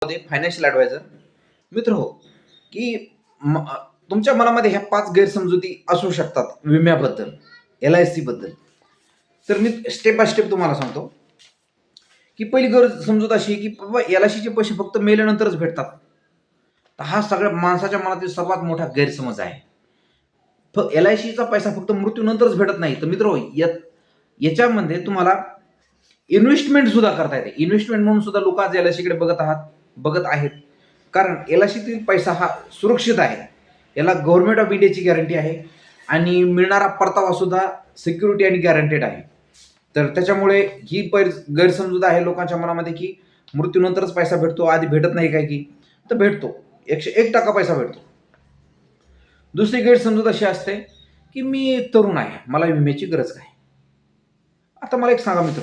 Financial adviser. मित्र हो, की म तुमच्या मनामध्ये ह्या 5 गैरसमजुती असू शकतात विम्याबद्दल, LIC बद्दल. तर मी स्टेप बाय स्टेप तुम्हाला सांगतो, की पहिली गैरसमजूत अशी आहे, की बाबा LICचे पैसे फक्त मेल्यानंतरच भेटतात. तर हा सगळ्या माणसाच्या मनातील सर्वात मोठा गैरसमज आहे. LICचा पैसा फक्त मृत्यूनंतरच भेटत नाही. तर मित्र याच्यामध्ये तुम्हाला इन्व्हेस्टमेंट सुद्धा करता येते. इन्व्हेस्टमेंट म्हणून सुद्धा लोक आज LICकडे बघत आहेत. कारण LICतील पैसा हा सुरक्षित आहे. याला गव्हर्नमेंट ऑफ इंडियाची गॅरंटी आहे आणि मिळणारा परतावा सुद्धा सिक्युरिटी आणि गॅरंटेड आहे. तर त्याच्यामुळे ही गैरसमजूत आहे लोकांच्या मनामध्ये, की मृत्यूनंतरच पैसा भेटतो, आधी भेटत नाही काय की? तर भेटतो. 101% पैसा भेटतो. दुसरी गैरसमजूत अशी असते, की मी तरुण आहे, मला विम्याची गरज काय? आता मला एक सांगा मित्र,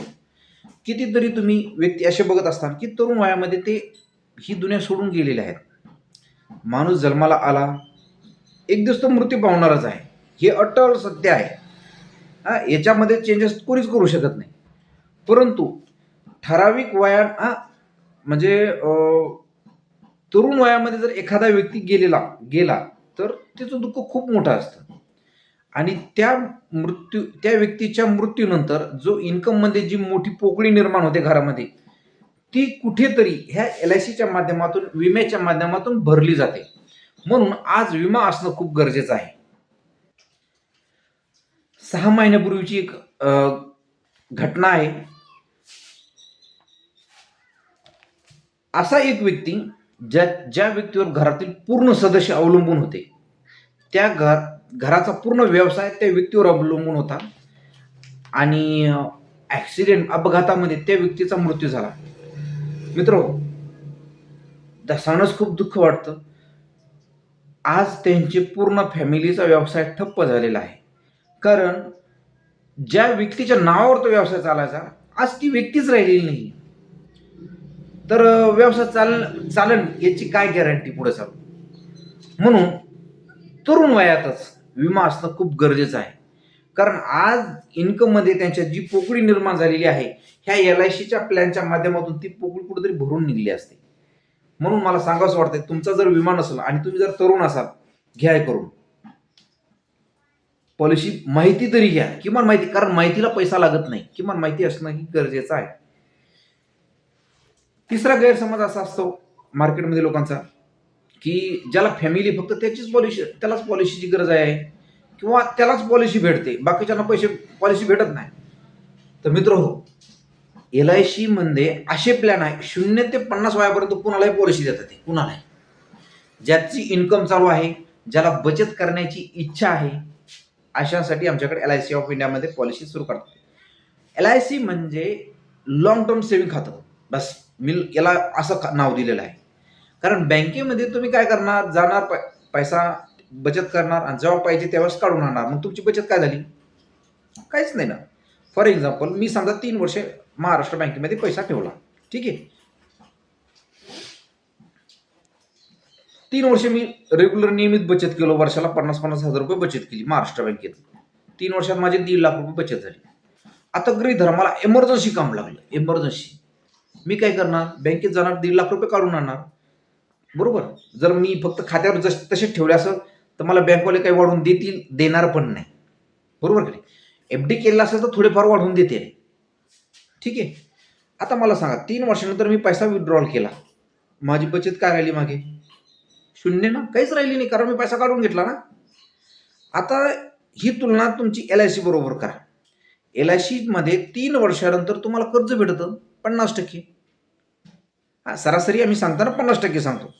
कितीतरी तुम्ही व्यक्ती असे बघत असतात, की तरुण वयामध्ये ते ही दुनिया सोडून गेलेले आहेत. माणूस जन्माला आला, एक दिवस तो मृत्यू पावणारच आहे. हे अटळ सत्य आहे. याच्यामध्ये चेंजेस कोणीच करू शकत नाही. परंतु ठराविक वयात म्हणजे तरुण वयामध्ये जर एखादा व्यक्ती गेला तर त्याचं दुःख खूप मोठं असतं. आणि त्या व्यक्तीच्या मृत्यूनंतर जो इन्कममध्ये जी मोठी पोकळी निर्माण होते घरामध्ये, ती कुठेतरी ह्या LICच्या माध्यमातून, विम्याच्या माध्यमातून भरली जाते. म्हणून आज विमा असणं खूप गरजेचं आहे. 6 महिन्यापूर्वीची एक घटना आहे. असा एक व्यक्ती ज्या व्यक्तीवर घरातील पूर्ण सदस्य अवलंबून होते, त्या घराचा पूर्ण व्यवसाय त्या व्यक्तीवर अवलंबून होता आणि अपघातामध्ये त्या व्यक्तीचा मृत्यू झाला. मित्रहो, सांगण्यास खूप दुःख वाटतं. आज त्यांचे पूर्ण फॅमिलीचा व्यवसाय ठप्प झालेला आहे. कारण ज्या व्यक्तीच्या नावावर तो व्यवसाय चालायचा, आज ती व्यक्तीच राहिलेली नाही. तर व्यवसाय चालन याची काय गॅरंटी पुढे चालू? म्हणून तरुण वयातच विमा असणं खूप गरजेचं आहे. कारण आज इन्कममध्ये त्यांच्या जी पोकळी निर्माण झालेली आहे, ह्या LICच्या प्लॅनच्या माध्यमातून ती पोकळी कुठेतरी भरून निघली असते. म्हणून मला सांगावंसं वाटतंय, तुमचा जर विमा नसेल आणि तुम्ही जर तरुण असाल, घ्या हे करून. पॉलिसी माहिती तरी घ्या, किमान माहिती, कारण माहितीला पैसा लागत नाही. किमान माहिती असणं ही गरजेचं आहे. तिसरा गैरसमज असा असतो मार्केटमध्ये लोकांचा, की ज्याला फॅमिली फक्त त्यालाच पॉलिसीची गरज आहे किंवा त्यालाच पॉलिसी भेटते, बाकीच्यांना पॉलिसी भेटत नाही. तर मित्र हो, LIC मध्ये असे प्लॅन आहे 0 ते 50 वयापर्यंत कुणालाही पॉलिसी देतात. ते कुणालाही, ज्याची इन्कम चालू आहे, ज्याला बचत करण्याची इच्छा आहे, अशांसाठी आमच्याकडे LIC ऑफ इंडियामध्ये पॉलिसी सुरू करतात. LIC म्हणजे लॉंग टर्म सेव्हिंग खातं. बस मी याला असं नाव दिलेलं आहे. कारण बँकेमध्ये तुम्ही काय करणार, जाणार, पैसा बचत करणार आणि जेव्हा पाहिजे तेव्हाच काढून आणणार. मग तुमची बचत काय झाली? काहीच नाही ना. फॉर एक्झाम्पल, मी समजा 3 वर्षे महाराष्ट्र बँकेमध्ये पैसा ठेवला, ठीक आहे. 3 वर्षे मी रेग्युलर नियमित बचत केलं, वर्षाला 50-50 हजार रुपये बचत केली महाराष्ट्र बँकेत. 3 वर्षात माझे 1.5 लाख रुपये बचत झाली. आता गृहीत धरा मला इमर्जन्सी काम लागलं, इमर्जन्सी. मी काय करणार? बँकेत जाणार, 1.5 लाख रुपये काढून आणणार. बरोबर. जर मी फक्त खात्यावर तसेच ठेवले असेल तर मला बँकवाले काही वाढवून देणार पण नाही. बरोबर की नाही? FD केलेला असेल तर थोडेफार वाढवून देते. ठीक आहे. आता मला सांगा, 3 वर्षानंतर मी पैसा विथड्रॉल केला, माझी बचत काय राहिली मागे? 0 ना, काहीच राहिली नाही, कारण मी पैसा काढून घेतला ना. आता ही तुलना तुमची LIC बरोबर करा. LIC मध्ये 3 वर्षानंतर तुम्हाला कर्ज भेटतं 50%. सरासरी आम्ही सांगताना 50% सांगतो.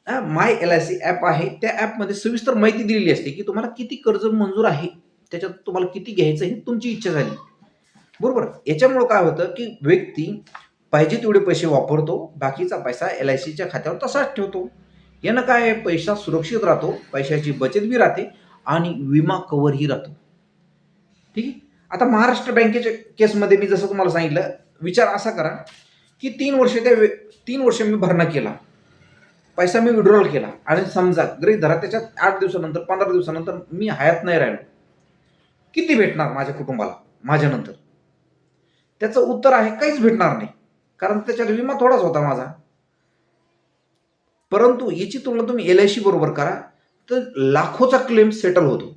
माय LIC ॲप आहे, त्या ॲपमध्ये सविस्तर माहिती दिलेली असते, की तुम्हाला किती कर्ज मंजूर आहे, त्याच्यात तुम्हाला किती घ्यायचं ही तुमची इच्छा झाली. बरोबर. याच्यामुळं काय होतं, की व्यक्ती पाहिजे तेवढे पैसे वापरतो, बाकीचा पैसा LICच्या खात्यावर तसाच ठेवतो. यानं काय, पैसा सुरक्षित राहतो, पैशाची बचत बी राहते आणि विमा कव्हरही राहतो. ठीक आहे. आता महाराष्ट्र बँकेच्या केसमध्ये मी जसं तुम्हाला सांगितलं, विचार असा करा, की 3 वर्ष मी भरणा केला, पैसा मी विड्रॉल केला आणि समजा गृहीत धरा त्याच्यात 8 दिवसानंतर, 15 दिवसानंतर मी हयात नाही राहिलो. किती भेटणार माझ्या कुटुंबाला माझ्यानंतर? त्याचं उत्तर आहे, काहीच भेटणार नाही. कारण त्याच्यात विमा थोडाच होता माझा. परंतु याची तुलना तुम्ही LIC बरोबर करा तर लाखोचा क्लेम सेटल होतो.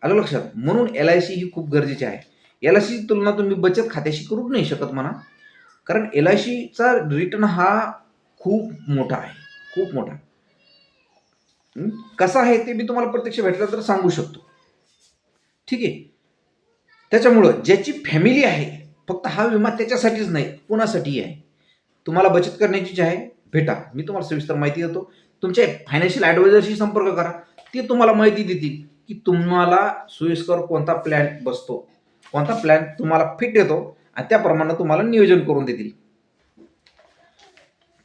आलं लक्षात? म्हणून LIC ही खूप गरजेची आहे. LICची तुलना तुम्ही बचत खात्याशी करू नाही शकत म्हणा. कारण LICचा रिटर्न हा खूप मोठा आहे, खूप मोठा. कसा आहे ते मी तुम्हाला प्रत्यक्ष भेटलं तर सांगू शकतो. ठीक आहे. त्याच्यामुळं ज्याची फॅमिली आहे, फक्त हा विमा त्याच्यासाठीच नाही, कुणासाठीही आहे. तुम्हाला बचत करण्याची जी आहे, भेटा. मी तुम्हाला सविस्तर माहिती देतो. तुमच्या फायनान्शियल ॲडवायझरशी संपर्क करा. ते तुम्हाला माहिती देतील, की तुम्हाला सोयीस्कर कोणता प्लॅन बसतो, कोणता प्लॅन तुम्हाला फिट येतो आणि त्याप्रमाणे तुम्हाला नियोजन करून देतील.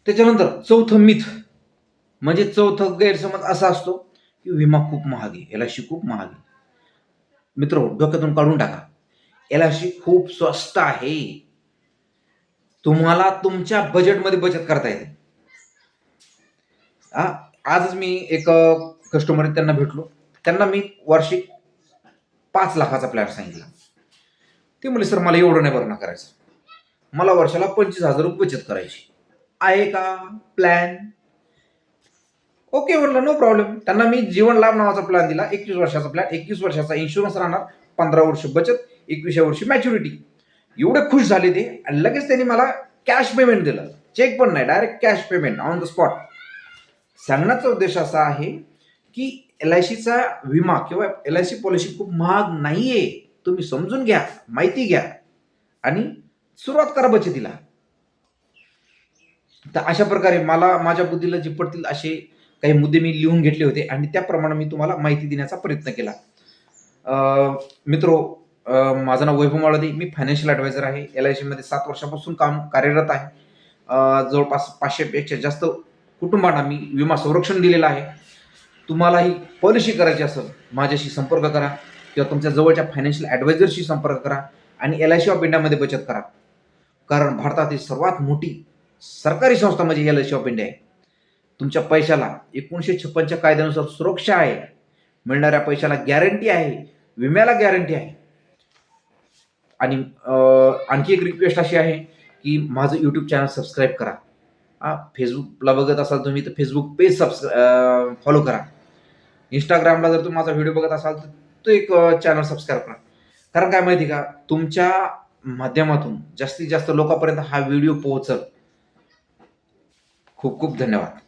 त्याच्यानंतर चौथं मिथ म्हणजे चौथं गैरसमज असा असतो, की विमा खूप महाग आहे, LIC खूप महाग आहे. मित्र डोक्यातून काढून टाका. LIC खूप स्वस्त आहे. तुम्हाला तुमच्या बजेटमध्ये बचत करता येते. आजच मी एक कस्टमर आहे त्यांना भेटलो. त्यांना मी वार्षिक 5 लाखाचा प्लॅन सांगितला. ते म्हणे, "सर मला एवढं नाही भरणा करायचं. मला वर्षाला 25,000 रुपये बचत करायची. आहे का प्लॅन?" ओके म्हटलं, नो प्रॉब्लेम. त्यांना मी जीवन लाभ नावाचा प्लॅन दिला. 21 वर्षाचा प्लॅन, 21 वर्षाचा इन्शुरन्स राहणार, 15 वर्ष बचत, 21व्या वर्षी मॅच्युरिटी. एवढे खुश झाले ते आणि लगेच त्यांनी मला कॅश पेमेंट दिलं. चेक पण नाही, direct cash payment on the spot. सांगण्याचा उद्देश असा आहे, की LICचा विमा किंवा LIC पॉलिसी खूप महाग नाहीये. तुम्ही समजून घ्या, माहिती घ्या आणि सुरुवात करा बचतीला. तर अशा प्रकारे मला माझ्या बुद्धीला जे पडतील असे काही मुद्दे मी लिहून घेतले होते आणि त्याप्रमाणे मी तुम्हाला माहिती देण्याचा प्रयत्न केला. मित्रो, माझं नाव वैभव माळोदे. मी फायनान्शियल ॲडवायझर आहे. LIC मध्ये 7 वर्षापासून कार्यरत आहे. जवळपास 500 पेक्षा जास्त कुटुंबांना मी विमा संरक्षण दिलेलं आहे. तुम्हालाही पॉलिसी करायची असेल, माझ्याशी संपर्क करा किंवा तुमच्या जवळच्या फायनान्शियल ॲडवायझरशी संपर्क करा आणि LIC ऑफ इंडियामध्ये बचत करा. कारण भारतातील सर्वात मोठी सरकारी संस्था म्हणजे LIC ऑफ इंडिया आहे. तुमच्या पैशाला 1956च्या कायद्यानुसार सुरक्षा आहे. मिळणाऱ्या पैशाला गॅरंटी आहे. विम्याला गॅरंटी आहे. आणि आणखी एक रिक्वेस्ट अशी आहे, की माझं YouTube चॅनल सबस्क्राईब करा. Facebookला बघत असाल तुम्ही तर Facebook पेज फॉलो करा. Instagramला जर तुम्ही माझा व्हिडिओ बघत असाल तर तो एक चॅनल सबस्क्राईब करा. कारण काय माहिती का, तुमच्या माध्यमातून जास्तीत जास्त लोकांपर्यंत हा व्हिडिओ पोहोचल. खूप खूप धन्यवाद.